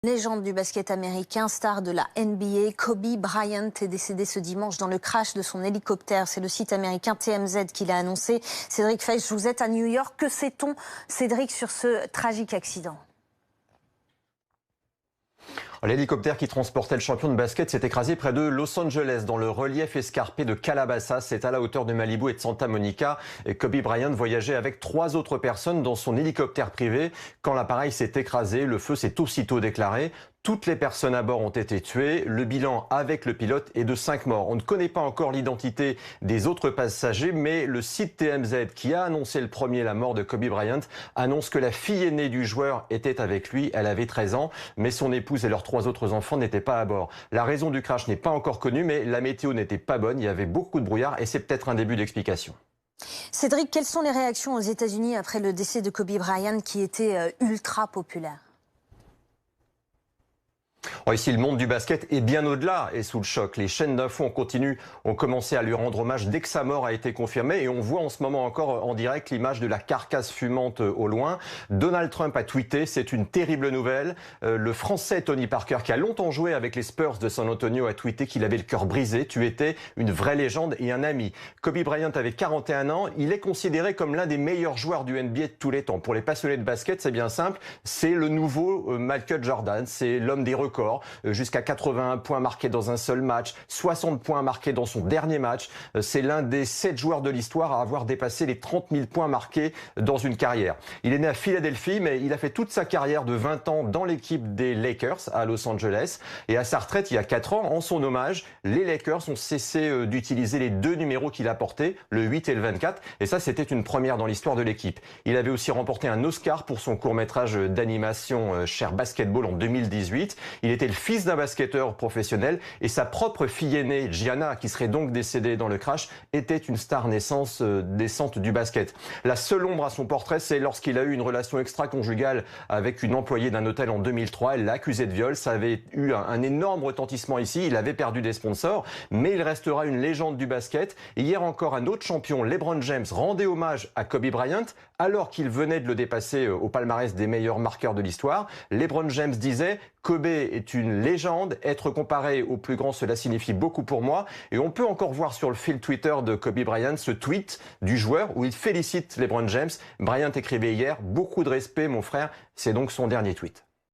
Légende du basket américain, star de la NBA, Kobe Bryant est décédé ce dimanche dans le crash de son hélicoptère. C'est le site américain TMZ qui l'a annoncé. Cédric Feisch, vous êtes à New York. Que sait-on, Cédric, sur ce tragique accident ? L'hélicoptère qui transportait le champion de basket s'est écrasé près de Los Angeles, dans le relief escarpé de Calabasas. C'est à la hauteur de Malibu et de Santa Monica. Et Kobe Bryant voyageait avec 3 autres personnes dans son hélicoptère privé. Quand l'appareil s'est écrasé, le feu s'est aussitôt déclaré. Toutes les personnes à bord ont été tuées. Le bilan avec le pilote est de 5 morts. On ne connaît pas encore l'identité des autres passagers, mais le site TMZ, qui a annoncé le premier la mort de Kobe Bryant, annonce que la fille aînée du joueur était avec lui. Elle avait 13 ans, mais son épouse et leurs 3 autres enfants n'étaient pas à bord. La raison du crash n'est pas encore connue, mais la météo n'était pas bonne. Il y avait beaucoup de brouillard et c'est peut-être un début d'explication. Cédric, quelles sont les réactions aux États-Unis après le décès de Kobe Bryant, qui était ultra populaire ? Ici, le monde du basket est bien au-delà et sous le choc. Les chaînes d'infos en continu ont commencé à lui rendre hommage dès que sa mort a été confirmée. Et on voit en ce moment encore en direct l'image de la carcasse fumante au loin. Donald Trump a tweeté: c'est une terrible nouvelle. Le Français Tony Parker, qui a longtemps joué avec les Spurs de San Antonio, a tweeté qu'il avait le cœur brisé. Tu étais une vraie légende et un ami. Kobe Bryant avait 41 ans. Il est considéré comme l'un des meilleurs joueurs du NBA de tous les temps. Pour les passionnés de basket, c'est bien simple. C'est le nouveau Michael Jordan. C'est l'homme des records. Jusqu'à 81 points marqués dans un seul match, 60 points marqués dans son dernier match. C'est l'un des 7 joueurs de l'histoire à avoir dépassé les 30 000 points marqués dans une carrière. Il est né à Philadelphie, mais il a fait toute sa carrière de 20 ans dans l'équipe des Lakers à Los Angeles. Et à sa retraite, il y a 4 ans, en son hommage, les Lakers ont cessé d'utiliser les 2 numéros qu'il a portés, le 8 et le 24. Et ça, c'était une première dans l'histoire de l'équipe. Il avait aussi remporté un Oscar pour son court-métrage d'animation Cher Basketball en 2018. Il était le fils d'un basketteur professionnel et sa propre fille aînée, Gianna, qui serait donc décédée dans le crash, était une star naissante du basket. La seule ombre à son portrait, c'est lorsqu'il a eu une relation extra-conjugale avec une employée d'un hôtel en 2003. Elle l'a accusé de viol. Ça avait eu un énorme retentissement ici. Il avait perdu des sponsors, mais il restera une légende du basket. Et hier encore, un autre champion, LeBron James, rendait hommage à Kobe Bryant alors qu'il venait de le dépasser au palmarès des meilleurs marqueurs de l'histoire. LeBron James disait: Kobe est une légende, être comparé au plus grand, cela signifie beaucoup pour moi. Et on peut encore voir sur le fil Twitter de Kobe Bryant ce tweet du joueur où il félicite LeBron James. Bryant écrivait hier: beaucoup de respect mon frère. C'est donc son dernier tweet.